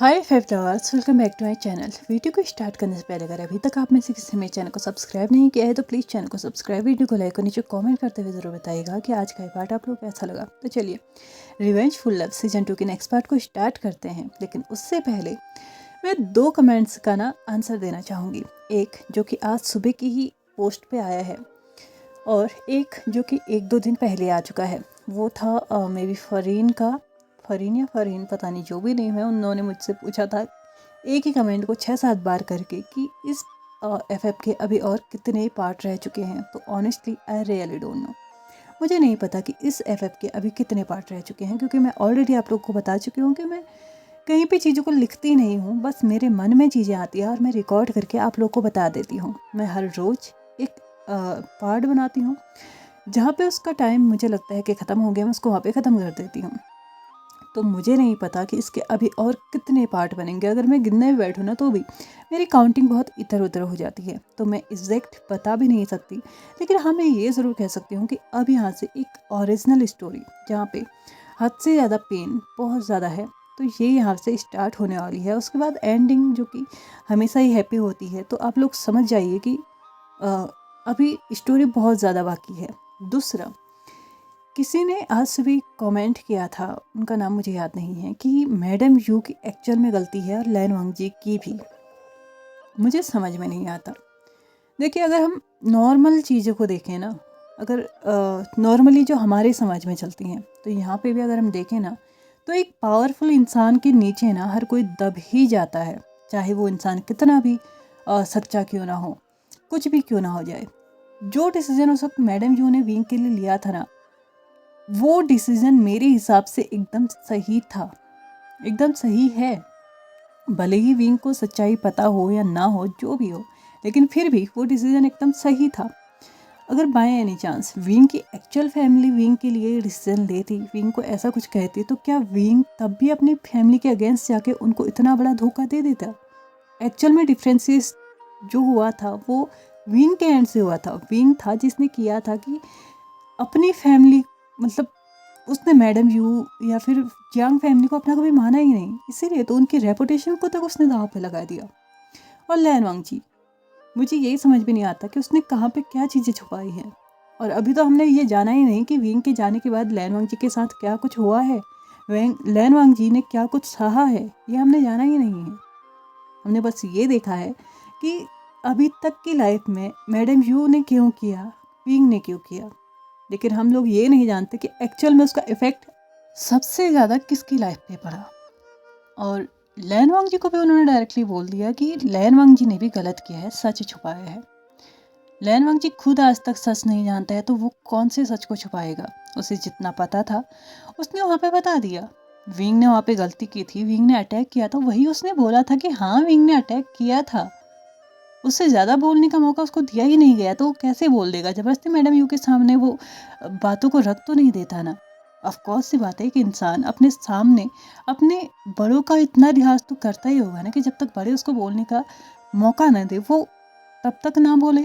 Hi fav lovers, welcome back to my channel. Video को start करने से पहले अगर अभी तक आप में से किसी ने मेरे चैनल को सब्सक्राइब नहीं किया है तो प्लीज़ चैनल को सब्सक्राइब, वीडियो को लाइक और नीचे कमेंट करते हुए ज़रूर बताइएगा कि आज का ये पार्ट आप लोग को कैसा लगा। तो चलिए रिवेंजफुल लव सीजन 2 के नेक्स्ट पार्ट को स्टार्ट करते हैं। लेकिन उससे पहले मैं 2 कमेंट्स का आंसर देना चाहूँगी। एक जो कि आज सुबह की ही पोस्ट पर आया है और एक जो कि 1-2 दिन पहले आ चुका है। वो था मे बी फरीन या फरीन, पता नहीं, जो भी नेम है। उन्होंने मुझसे पूछा था एक ही कमेंट को 6-7 बार करके कि इस एफएफ के अभी और कितने पार्ट रह चुके हैं। तो honestly I really don't know, मुझे नहीं पता कि इस एफएफ के अभी कितने पार्ट रह चुके हैं, क्योंकि मैं ऑलरेडी आप लोग को बता चुकी हूँ कि मैं कहीं पे चीज़ों को लिखती नहीं हूँ। बस मेरे मन में चीज़ें आती हैं और मैं रिकॉर्ड करके आप लोग को बता देती हूँ। मैं हर रोज़ एक पार्ट बनाती हूँ, जहाँ पे उसका टाइम मुझे लगता है कि ख़त्म हो गया, मैं उसको वहाँ पे ख़त्म कर देती हूँ। तो मुझे नहीं पता कि इसके अभी और कितने पार्ट बनेंगे। अगर मैं गिनने भी बैठूँ ना तो भी मेरी काउंटिंग बहुत इधर उधर हो जाती है, तो मैं एग्जैक्ट बता भी नहीं सकती। लेकिन हाँ, मैं ये ज़रूर कह सकती हूँ कि अब यहाँ से एक ओरिजिनल स्टोरी, जहाँ पे हद से ज़्यादा पेन बहुत ज़्यादा है, तो ये यहाँ से स्टार्ट होने वाली है। उसके बाद एंडिंग जो कि हमेशा ही हैप्पी होती है। तो आप लोग समझ जाइए कि अभी स्टोरी बहुत ज़्यादा बाकी है। दूसरा, किसी ने आज सुबह कमेंट किया था, उनका नाम मुझे याद नहीं है, कि मैडम यू की एक्चुअल में गलती है और लैन वांगजी की भी। मुझे समझ में नहीं आता। देखिए, अगर हम नॉर्मल चीज़ों को देखें ना, अगर नॉर्मली जो हमारे समाज में चलती हैं, तो यहाँ पे भी अगर हम देखें ना, तो एक पावरफुल इंसान के नीचे ना हर कोई दब ही जाता है, चाहे वो इंसान कितना भी सच्चा क्यों ना हो, कुछ भी क्यों ना हो जाए। जो डिसीजन उस वक्त मैडम यू ने विंग के लिए लिया था ना, वो डिसीज़न मेरे हिसाब से एकदम सही था, एकदम सही है। भले ही विंग को सच्चाई पता हो या ना हो, जो भी हो, लेकिन फिर भी वो डिसीज़न एकदम सही था। अगर बाय एनी चांस विंग की एक्चुअल फैमिली विंग के लिए डिसीजन लेती, विंग को ऐसा कुछ कहती, तो क्या विंग तब भी अपनी फैमिली के अगेंस्ट जाके उनको इतना बड़ा धोखा दे देता? एक्चुअल में डिफरेंसेस जो हुआ था वो विंग के एंड से हुआ था। विंग था जिसने किया था कि अपनी फैमिली, मतलब उसने मैडम यू या फिर यंग फैमिली को अपना कभी माना ही नहीं, इसीलिए तो उनकी रेपुटेशन को तक उसने दांव पे लगा दिया। और लैन वांगजी, मुझे यही समझ में नहीं आता कि उसने कहाँ पे क्या चीज़ें छुपाई हैं। और अभी तो हमने ये जाना ही नहीं कि विंग के जाने के बाद लैन वांगजी के साथ क्या कुछ हुआ है, लैन वांगजी ने क्या कुछ सहा है, ये हमने जाना ही नहीं है। हमने बस ये देखा है कि अभी तक की लाइफ में मैडम यू ने क्यों किया, विंग ने क्यों किया, लेकिन हम लोग ये नहीं जानते कि एक्चुअल में उसका इफ़ेक्ट सबसे ज़्यादा किसकी लाइफ पे पड़ा। और लैन वांगजी को भी उन्होंने डायरेक्टली बोल दिया कि लैन वांगजी ने भी गलत किया है, सच छुपाया है। लैन वांगजी खुद आज तक सच नहीं जानता है, तो वो कौन से सच को छुपाएगा। उसे जितना पता था उसने वहाँ पे बता दिया। विंग ने वहाँ पे गलती की थी, विंग ने अटैक किया था, वही उसने बोला था कि हाँ विंग ने अटैक किया था। उससे ज़्यादा बोलने का मौका उसको दिया ही नहीं गया, तो वो कैसे बोल देगा? ज़बरदस्ती मैडम यू के सामने वो बातों को रख तो नहीं देता ना। ऑफकोर्स सी बात है कि इंसान अपने सामने अपने बड़ों का इतना लिहाज तो करता ही होगा ना, कि जब तक बड़े उसको बोलने का मौका न दे वो तब तक ना बोले।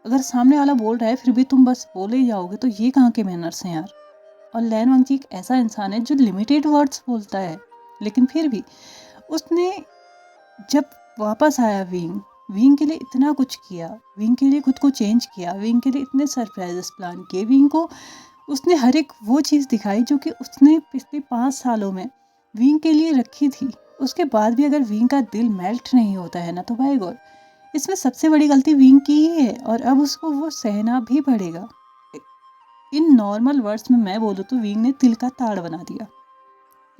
अगर सामने वाला बोल रहा है फिर भी तुम बस बोले ही जाओगे, तो ये कहाँ के मैनर्स हैं यार। और लैन वांगजी एक ऐसा इंसान है जो लिमिटेड वर्ड्स बोलता है, लेकिन फिर भी उसने जब वापस आया विंग के लिए इतना कुछ किया, विंग के लिए खुद को चेंज किया, विंग के लिए इतने सरप्राइजेस प्लान किए, विंग को उसने हर एक वो चीज़ दिखाई जो कि उसने पिछले 5 सालों में विंग के लिए रखी थी। उसके बाद भी अगर विंग का दिल मेल्ट नहीं होता है ना, तो भाई गॉड, इसमें सबसे बड़ी गलती विंग की ही है, और अब उसको वो सहना भी पड़ेगा। इन नॉर्मल वर्ड्स में मैं बोलूँ तो विंग ने तिल का ताड़ बना दिया।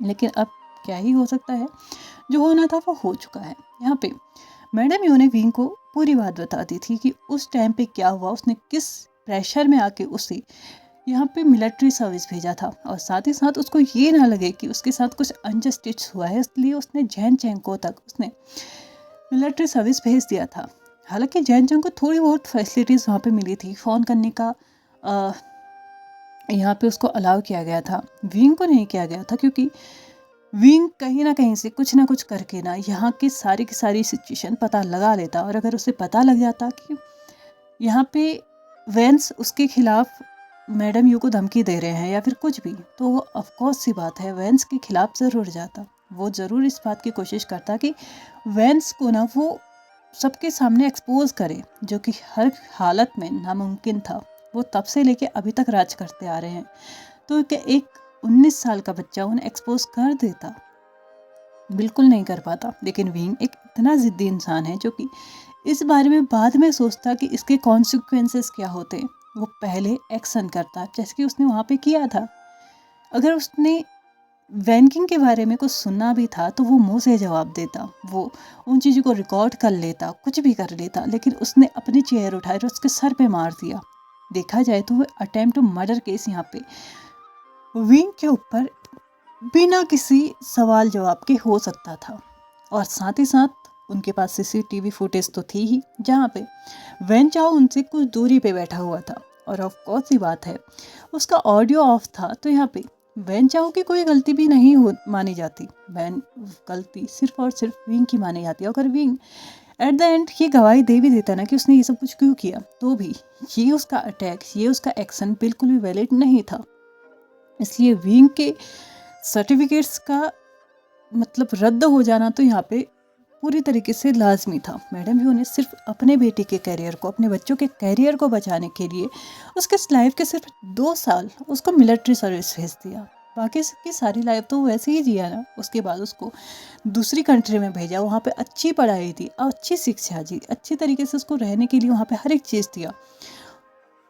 लेकिन अब क्या ही हो सकता है, जो होना था वो हो चुका है। यहाँ पे मैडम यू ने विंग को पूरी बात बता दी थी कि उस टाइम पे क्या हुआ, उसने किस प्रेशर में आके उसे यहाँ पे मिलिट्री सर्विस भेजा था, और साथ ही साथ उसको ये ना लगे कि उसके साथ कुछ अनजस्टिस हुआ है, इसलिए उसने जैन चेंको तक उसने मिलिट्री सर्विस भेज दिया था। हालांकि जैन चेंको को थोड़ी बहुत फैसिलिटीज़ वहाँ पे मिली थी, फ़ोन करने का यहाँ पे उसको अलाउ किया गया था, विंग को नहीं किया गया था, क्योंकि विंग कहीं ना कहीं से कुछ ना कुछ करके ना यहाँ की सारी सिचुएशन पता लगा लेता। और अगर उसे पता लग जाता कि यहाँ पे वेंस उसके खिलाफ मैडम यू को धमकी दे रहे हैं या फिर कुछ भी, तो वो ऑफकोर्स सी बात है वेंस के खिलाफ ज़रूर जाता। वो ज़रूर इस बात की कोशिश करता कि वेंस को ना वो सबके सामने एक्सपोज करे, जो कि हर हालत में नामुमकिन था। वो तब से लेके अभी तक राज करते आ रहे हैं, तो क्या एक 19 साल का बच्चा उन्हें एक्सपोज कर देता? बिल्कुल नहीं कर पाता। लेकिन विंग एक इतना ज़िद्दी इंसान है जो कि इस बारे में बाद में सोचता कि इसके कॉन्सिक्वेंसेस क्या होते। वो पहले एक्शन करता, जैसे कि उसने वहाँ पे किया था। अगर उसने वैनकिंग के बारे में कुछ सुनना भी था तो वो मुंह से जवाब देता, वो उन चीज़ों को रिकॉर्ड कर लेता, कुछ भी कर लेता। लेकिन उसने अपनी चेयर उठाई और उसके सर पे मार दिया। देखा जाए तो वो अटेम्प्ट टू मर्डर केस यहाँ पे विंग के ऊपर बिना किसी सवाल जवाब के हो सकता था। और साथ ही साथ उनके पास सीसीटीवी फुटेज तो थी ही, जहाँ पे वेन चाओ उनसे कुछ दूरी पे बैठा हुआ था। और ऑफ कोर्स ही बात है, उसका ऑडियो ऑफ था, तो यहाँ पे वेन चाओ की कोई गलती भी नहीं मानी जाती। वैन गलती सिर्फ और सिर्फ विंग की मानी जाती है। अगर विंग एट द एंड ये गवाही दे भी देता ना कि उसने ये सब कुछ क्यों किया, तो भी ये उसका अटैक, ये उसका एक्शन बिल्कुल भी वैलिड नहीं था। इसलिए विंग के सर्टिफिकेट्स का मतलब रद्द हो जाना तो यहाँ पे पूरी तरीके से लाजमी था। मैडम व्यू ने सिर्फ अपने बेटे के करियर को, अपने बच्चों के करियर को बचाने के लिए उसके लाइफ के सिर्फ 2 साल उसको मिलिट्री सर्विस भेज दिया। बाकी की सारी लाइफ तो वैसे ही जिया ना। उसके बाद उसको दूसरी कंट्री में भेजा, वहाँ पे अच्छी पढ़ाई दी, अच्छी शिक्षा दी, अच्छी तरीके से उसको रहने के लिए वहाँ पे हर एक चीज़ दिया।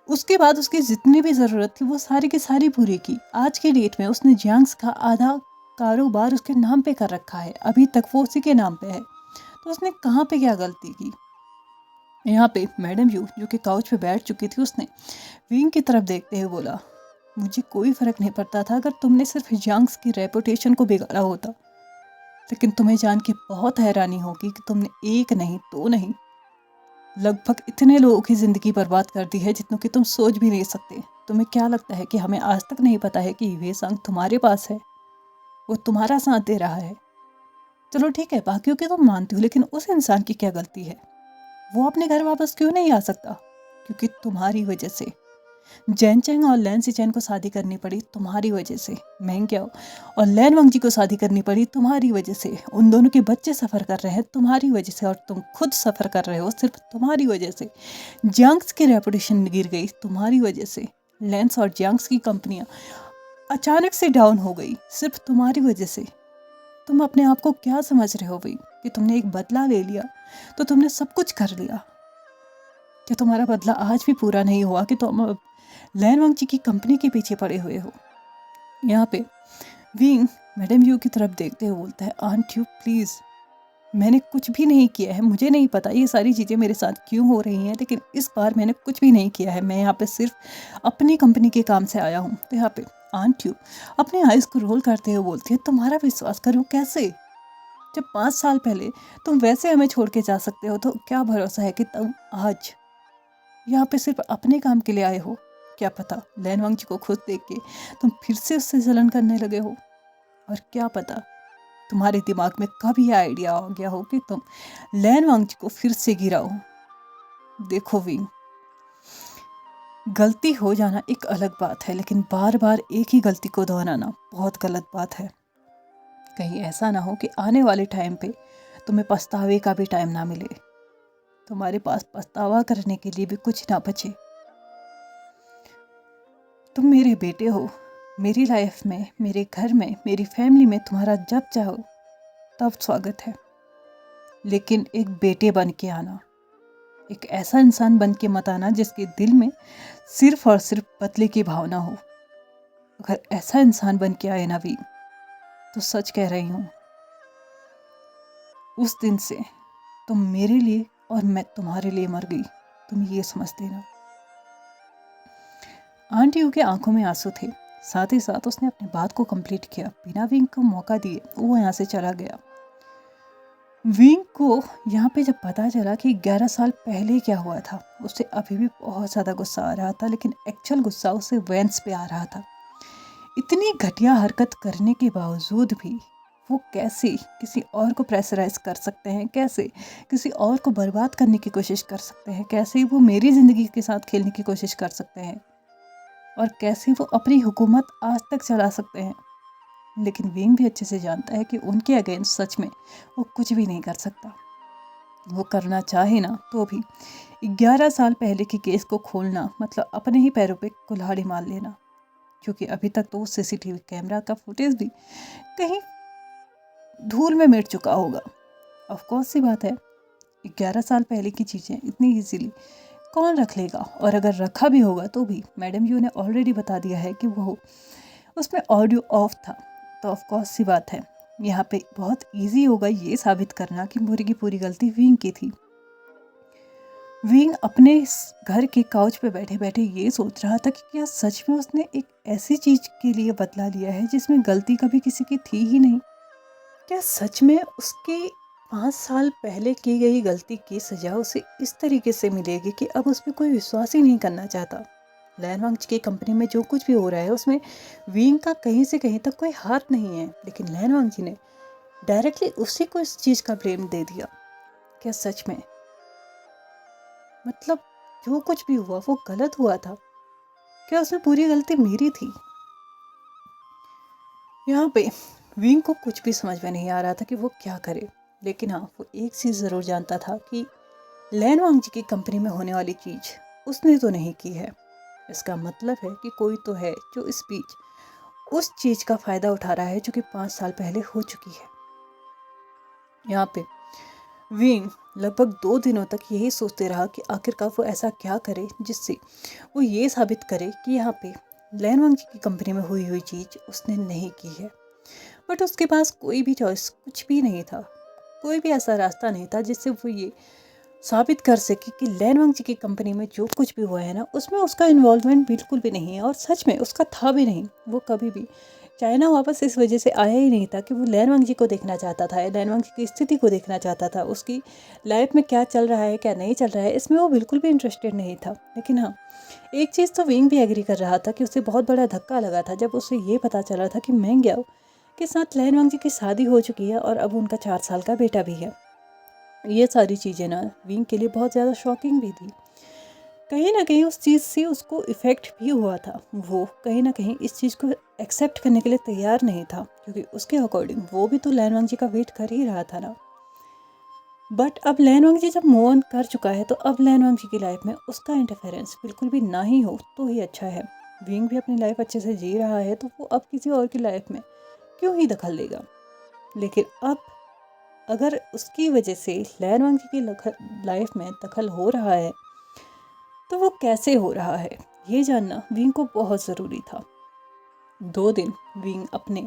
उसके बाद उसकी जितनी भी ज़रूरत थी वो सारी की सारी पूरी की। आज के डेट में उसने जियांग्स का आधा कारोबार उसके नाम पे कर रखा है, अभी तक वो उसी के नाम पे है। तो उसने कहाँ पे क्या गलती की? यहाँ पे मैडम यू जो कि काउच पे बैठ चुकी थी, उसने विंग की तरफ देखते हुए बोला, मुझे कोई फ़र्क नहीं पड़ता था अगर तुमने सिर्फ जियांग्स की रेपुटेशन को बिगाड़ा होता, लेकिन तुम्हें जान के बहुत हैरानी होगी कि तुमने एक नहीं, दो नहीं, लगभग इतने लोगों की ज़िंदगी बर्बाद कर दी है जितनों की तुम सोच भी नहीं सकते। तुम्हें क्या लगता है कि हमें आज तक नहीं पता है कि वे संग तुम्हारे पास है, वो तुम्हारा साथ दे रहा है? चलो ठीक है, बाकियों की तुम मानती हो, लेकिन उस इंसान की क्या गलती है? वो अपने घर वापस क्यों नहीं आ सकता? क्योंकि तुम्हारी वजह से जैन चेंग और लैन सीचेन को शादी करनी पड़ी तुम्हारी वजह से। मेंग्याओ और लैन वंगजी को शादी करनी पड़ी तुम्हारी वजह से। उन दोनों के बच्चे सफ़र कर रहे हैं तुम्हारी वजह से, और तुम खुद सफ़र कर रहे हो सिर्फ तुम्हारी वजह से। जियांग्स की रेपुटेशन गिर गई तुम्हारी वजह से। लेंस और जियांग्स की कंपनियां अचानक से डाउन हो गई सिर्फ तुम्हारी वजह से। तुम अपने आप को क्या समझ रहे हो भाई कि तुमने एक बदला ले लिया तो तुमने सब कुछ कर लिया? क्या तुम्हारा बदला आज भी पूरा नहीं हुआ कि तुम लैन वंगजी की कंपनी के पीछे पड़े हुए हो? यहाँ पे विंग मैडम यू की तरफ देखते हुए बोलता है, आंट यू प्लीज़, मैंने कुछ भी नहीं किया है। मुझे नहीं पता ये सारी चीज़ें मेरे साथ क्यों हो रही हैं, लेकिन इस बार मैंने कुछ भी नहीं किया है। मैं यहाँ पे सिर्फ अपनी कंपनी के काम से आया हूँ। तो यहाँ पे आंट यू अपने आइज़ को रोल करते हुए बोलती है, तुम्हारा विश्वास करूँ कैसे? जब 5 साल पहले तुम वैसे हमें छोड़ के जा सकते हो, तो क्या भरोसा है कि तुम आज यहाँ पे सिर्फ अपने काम के लिए आए हो? क्या पता लैन वंगजी को खुद देख के तुम फिर से उससे जलन करने लगे हो, और क्या पता तुम्हारे दिमाग में कब ये आइडिया आ गया हो कि तुम लैन वंगजी को फिर से गिराओ। देखो विंग, गलती हो जाना एक अलग बात है, लेकिन बार बार एक ही गलती को दोहराना बहुत गलत बात है। कहीं ऐसा ना हो कि आने वाले टाइम पे तुम्हें पछतावे का भी टाइम ना मिले, तुम्हारे पास पछतावा करने के लिए भी कुछ ना बचे। तुम मेरे बेटे हो, मेरी लाइफ में, मेरे घर में, मेरी फैमिली में तुम्हारा जब चाहो तब स्वागत है, लेकिन एक बेटे बन के आना। एक ऐसा इंसान बन के मत आना जिसके दिल में सिर्फ और सिर्फ बदले की भावना हो। अगर ऐसा इंसान बन के आए ना भी, तो सच कह रही हूँ, उस दिन से तुम मेरे लिए और मैं तुम्हारे लिए मर गई, तुम ये समझ देना। आंटी यू के आंखों में आंसू थे, साथ ही साथ उसने अपनी बात को कंप्लीट किया। बिना विंग को मौका दिए वो यहाँ से चला गया। विंग को यहाँ पे जब पता चला कि 11 साल पहले क्या हुआ था, उसे अभी भी बहुत ज़्यादा गुस्सा आ रहा था, लेकिन एक्चुअल गुस्सा उसे वेंस पे आ रहा था। इतनी घटिया हरकत करने के बावजूद भी वो कैसे किसी और को प्रेशराइज कर सकते हैं, कैसे किसी और को बर्बाद करने की कोशिश कर सकते हैं, कैसे वो मेरी ज़िंदगी के साथ खेलने की कोशिश कर सकते हैं, और कैसे वो अपनी हुकूमत आज तक चला सकते हैं। लेकिन विंग भी अच्छे से जानता है कि उनके अगेंस्ट सच में वो कुछ भी नहीं कर सकता। वो करना चाहे ना तो भी 11 साल पहले के केस को खोलना मतलब अपने ही पैरों पे कुल्हाड़ी मार लेना, क्योंकि अभी तक तो सीसीटीवी कैमरा का फुटेज भी कहीं धूल में मिट चुका होगा। ऑफ कोर्स सी बात है, 11 साल पहले की चीज़ें इतनी इजीली कौन रख लेगा, और अगर रखा भी होगा तो भी मैडम यू ने ऑलरेडी बता दिया है कि वो उसमें ऑडियो ऑफ था। तो ऑफ कोर्स सी बात है, यहाँ पे बहुत इजी होगा ये साबित करना कि पूरी की पूरी गलती विंग की थी। विंग अपने घर के काउच पे बैठे बैठे ये सोच रहा था कि क्या सच में उसने एक ऐसी चीज के लिए बदला लिया है जिसमें गलती कभी किसी की थी ही नहीं। क्या सच में उसके 5 साल पहले की गई गलती की सजा उसे इस तरीके से मिलेगी कि अब उस पर कोई विश्वास ही नहीं करना चाहता। लैन वांग की कंपनी में जो कुछ भी हो रहा है उसमें विंग का कहीं से कहीं तक कोई हाथ नहीं है, लेकिन लैन वांग जी ने डायरेक्टली उसी को इस चीज का ब्लेम दे दिया। क्या सच में मतलब जो कुछ भी हुआ वो गलत हुआ था? क्या उसमें पूरी गलती मेरी थी? यहाँ पे विंग को कुछ भी समझ में नहीं आ रहा था कि वो क्या करे, लेकिन हाँ वो एक चीज़ ज़रूर जानता था कि लैन वांग जी की कंपनी में होने वाली चीज़ उसने तो नहीं की है। इसका मतलब है कि कोई तो है जो इस बीच उस चीज़ का फ़ायदा उठा रहा है जो कि 5 साल पहले हो चुकी है। यहाँ पे विंग लगभग 2 दिनों तक यही सोचते रहा कि आखिरकार वो ऐसा क्या करे जिससे वो ये साबित करे कि यहाँ पे लैन वांग जी की कंपनी में हुई हुई चीज़ उसने नहीं की है। बट उसके पास कोई भी चॉइस कुछ भी नहीं था, कोई भी ऐसा रास्ता नहीं था जिससे वो ये साबित कर सके कि लैन वांग जी की कंपनी में जो कुछ भी हुआ है ना उसमें उसका इन्वॉल्वमेंट बिल्कुल भी नहीं है, और सच में उसका था भी नहीं। वो कभी भी चाइना वापस इस वजह से आया ही नहीं था कि वो लैन वांग जी को देखना चाहता था, लैन वांग जी की स्थिति को देखना चाहता था, उसकी लाइफ में क्या चल रहा है क्या नहीं चल रहा है इसमें वो बिल्कुल भी इंटरेस्टेड नहीं था। लेकिन हाँ एक चीज़ तो विंग भी एग्री कर रहा था कि उसे बहुत बड़ा धक्का लगा था जब उसे ये पता चला था कि मेंग्याओ के साथ लैन वांग जी की शादी हो चुकी है और अब उनका 4 साल का बेटा भी है। ये सारी चीज़ें ना विंग के लिए बहुत ज़्यादा शॉकिंग भी थी। कहीं ना कहीं उस चीज़ से उसको इफ़ेक्ट भी हुआ था। वो कहीं ना कहीं इस चीज़ को एक्सेप्ट करने के लिए तैयार नहीं था, क्योंकि उसके अकॉर्डिंग वो भी तो लैन वांग जी का वेट कर ही रहा था ना। बट अब लैन वांग जी जब मूव ऑन कर चुका है तो अब लैन वांग जी की लाइफ में उसका इंटरफेरेंस बिल्कुल भी ना ही हो तो ही अच्छा है। विंग भी अपनी लाइफ अच्छे से जी रहा है तो वो अब किसी और की लाइफ में क्यों ही दखल देगा। लेकिन अब अगर उसकी वजह से लैन वांग जी की लाइफ में दखल हो रहा है तो वो कैसे हो रहा है ये जानना विंग को बहुत ज़रूरी था। 2 दिन विंग अपने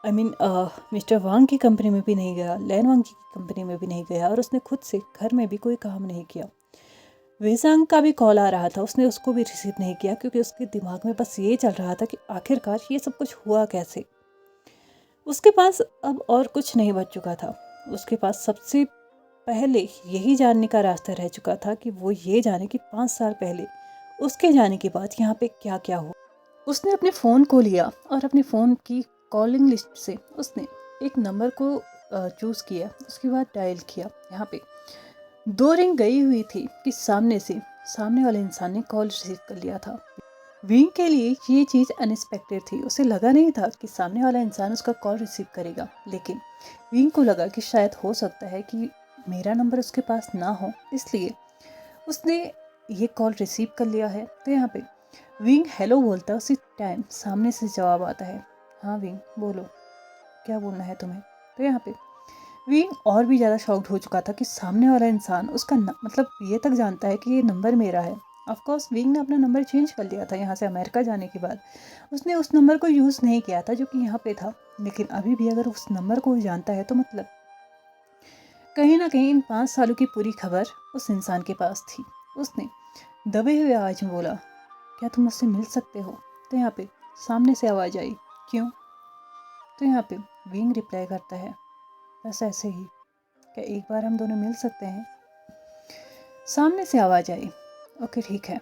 मिस्टर वांग की कंपनी में भी नहीं गया, लैन वांग की कंपनी में भी नहीं गया, और उसने खुद से घर में भी कोई काम नहीं किया। वेजांग का भी कॉल आ रहा था, उसने उसको भी रिसीव नहीं किया, क्योंकि उसके दिमाग में बस ये चल रहा था कि आखिरकार ये सब कुछ हुआ कैसे। उसके पास अब और कुछ नहीं बच चुका था। उसके पास सबसे पहले यही जानने का रास्ता रह चुका था कि वो ये जाने कि 5 साल पहले उसके जाने के बाद यहाँ पे क्या क्या हुआ। उसने अपने फ़ोन को लिया और अपने फ़ोन की कॉलिंग लिस्ट से उसने एक नंबर को चूज़ किया, उसके बाद डायल किया। यहाँ पे 2 रिंग गई हुई थी कि सामने वाले इंसान ने कॉल रिसीव कर लिया था। विंग के लिए ये चीज़ अनएक्सपेक्टेड थी। उसे लगा नहीं था कि सामने वाला इंसान उसका कॉल रिसीव करेगा, लेकिन विंग को लगा कि शायद हो सकता है कि मेरा नंबर उसके पास ना हो, इसलिए उसने ये कॉल रिसीव कर लिया है। तो यहाँ पे विंग हेलो बोलता है, उसी टाइम सामने से जवाब आता है, हाँ विंग बोलो, क्या बोलना है तुम्हें। तो यहाँ पे विंग और भी ज़्यादा शॉक्ड हो चुका था कि सामने वाला इंसान उसका मतलब ये तक जानता है कि ये नंबर मेरा है। ऑफ कोर्स विंग ने अपना नंबर चेंज कर लिया था यहाँ से अमेरिका जाने के बाद। उसने उस नंबर को यूज़ नहीं किया था जो कि यहाँ पे था, लेकिन अभी भी अगर उस नंबर को जानता है तो मतलब कहीं ना कहीं इन 5 सालों की पूरी खबर उस इंसान के पास थी। उसने दबे हुए आवाज़ में बोला, क्या तुम मुझसे मिल सकते हो। तो यहाँ पे सामने से आवाज़ आई, क्यों। तो यहाँ पे विंग रिप्लाई करता है, बस ऐसे ही, क्या एक बार हम दोनों मिल सकते हैं। सामने से आवाज़ आई, ओके ठीक है,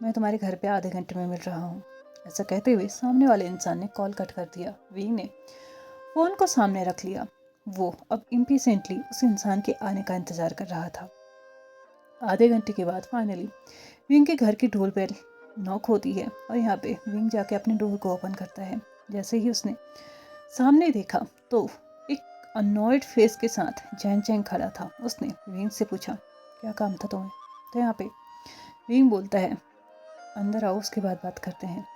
मैं तुम्हारे घर पे आधे घंटे में मिल रहा हूँ। ऐसा कहते हुए सामने वाले इंसान ने कॉल कट कर दिया। विंग ने फ़ोन को सामने रख लिया। वो अब इम्पेशेंटली उस इंसान के आने का इंतज़ार कर रहा था। आधे घंटे के बाद फाइनली विंग के घर की डोर बेल नॉक होती है और यहाँ पे विंग जाके अपने डोर को ओपन करता है। जैसे ही उसने सामने देखा तो एक अनॉयड फेस के साथ जैन चैंग खड़ा था। उसने विंग से पूछा, क्या काम था तुम्हें? तो यहाँ पे विंग बोलता है, अंदर आओ, उसके बाद बात करते हैं।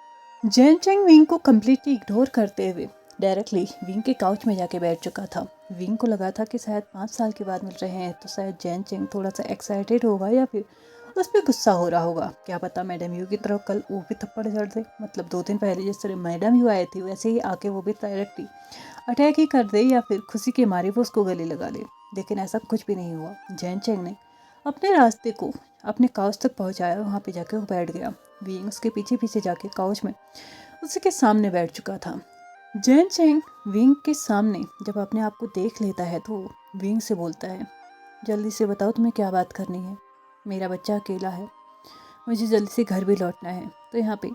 जैन चैंग विंग को कम्प्लीटली इग्नोर करते हुए डायरेक्टली विंग के काउच में जाके बैठ चुका था। विंग को लगा था कि शायद 5 साल के बाद मिल रहे हैं तो शायद जैन चैंग थोड़ा सा एक्साइटेड होगा या फिर उस पर गुस्सा हो रहा होगा। क्या पता मैडम यू की तरफ कल वो भी थप्पड़ जड़ दे। मतलब 2 दिन पहले जिस तरह मैडम यू आए थे वैसे ही आके वो भी डायरेक्टली अटैक ही कर दे या फिर खुशी के मारे वो उसको गले लगा ले। लेकिन ऐसा कुछ भी नहीं हुआ। जैन चैंग ने अपने रास्ते को अपने काउच तक पहुंचाया। वहाँ पे जाके वो बैठ गया। विंग उसके पीछे पीछे जाके काउच में उसके सामने बैठ चुका था। जैन चैंग विंग के सामने जब अपने आप को देख लेता है तो विंग से बोलता है, जल्दी से बताओ तुम्हें क्या बात करनी है। मेरा बच्चा अकेला है, मुझे जल्दी से घर भी लौटना है। तो यहाँ पे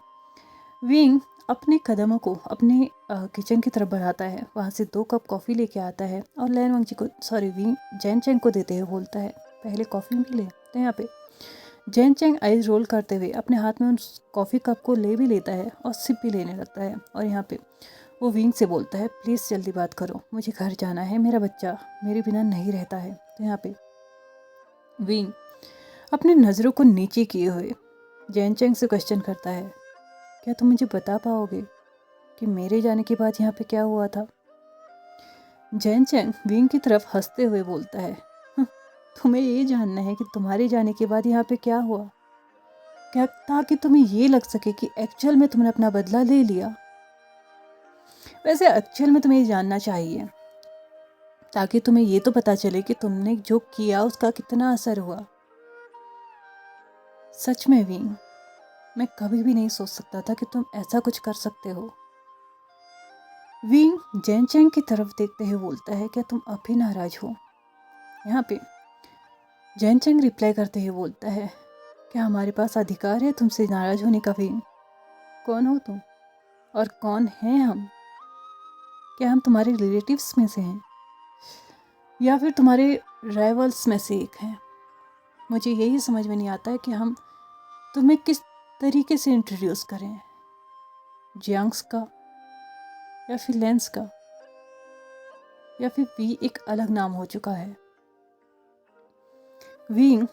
विंग अपने कदमों को अपने किचन की तरफ बढ़ाता है। वहाँ से 2 कप कॉफ़ी लेके आता है और लैन वंग जी को विंग जैन चैंग को देते हुए बोलता है, पहले कॉफ़ी भी ले। तो यहाँ पे जैन चैंग आइज रोल करते हुए अपने हाथ में उस कॉफ़ी कप को ले भी लेता है और सिप भी लेने लगता है। और यहाँ पे वो विंग से बोलता है, प्लीज़ जल्दी बात करो, मुझे घर जाना है, मेरा बच्चा मेरे बिना नहीं रहता है। तो यहाँ पे विंग अपनी नज़रों को नीचे किए हुए जैन चैंग से क्वेश्चन करता है, क्या तुम मुझे बता पाओगे कि मेरे जाने के बाद यहाँ पे क्या हुआ था? जैन चैंग विंग की तरफ हंसते हुए बोलता है, तुम्हें ये जानना है कि तुम्हारे जाने के बाद यहाँ पे क्या हुआ? क्या ताकि तुम्हें ये लग सके कि एक्चुअल में तुमने अपना बदला ले लिया? वैसे एक्चुअल में तुम्हें ये जानना चाहिए ताकि तुम्हें ये तो पता चले कि तुमने जो किया उसका कितना असर हुआ। सच में विंग, मैं कभी भी नहीं सोच सकता था कि तुम ऐसा कुछ कर सकते हो। विंग जैन चैंग की तरफ देखते हुए बोलता है, क्या तुम अब भी नाराज हो? यहाँ पे जैन चैंग रिप्लाई करते हुए बोलता है, क्या हमारे पास अधिकार है तुमसे नाराज होने का? विंग, कौन हो तुम और कौन हैं हम? क्या हम तुम्हारे रिलेटिव्स में से हैं या फिर तुम्हारे राइवल्स में से एक हैं? मुझे यही समझ में नहीं आता है कि हम तुम्हें किस तरीके से इंट्रोड्यूस करें, जियांग्स का या फिर लेंस का, या फिर वी एक अलग नाम हो चुका है। विंग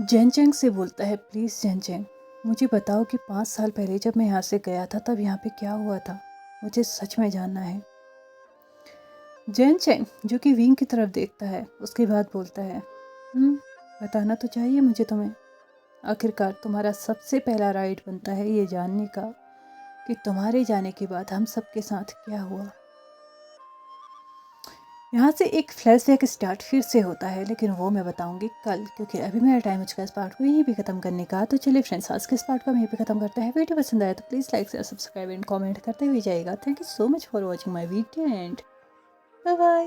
जैन चैंग से बोलता है, प्लीज़ जैन चैंग, मुझे बताओ कि 5 साल पहले जब मैं यहाँ से गया था तब यहाँ पे क्या हुआ था? मुझे सच में जानना है। जैन चैंग जो कि विंग की तरफ देखता है उसके बाद बोलता है, बताना तो चाहिए मुझे तुम्हें। आखिरकार तुम्हारा सबसे पहला राइट बनता है ये जानने का कि तुम्हारे जाने के बाद हम सबके साथ क्या हुआ। यहाँ से एक फ्लैशबैक स्टार्ट फिर से होता है, लेकिन वो मैं बताऊंगी कल, क्योंकि अभी मेरा टाइम हो चुका है इस पार्ट को यहीं पे ख़त्म करने का। तो चलिए फ्रेंड्स, आज के इस पार्ट को हम यहीं पे ख़त्म करते हैं। वीडियो पसंद आया तो please like share subscribe and comment करते हुए जाइएगा। Thank you so much for watching my video and bye bye.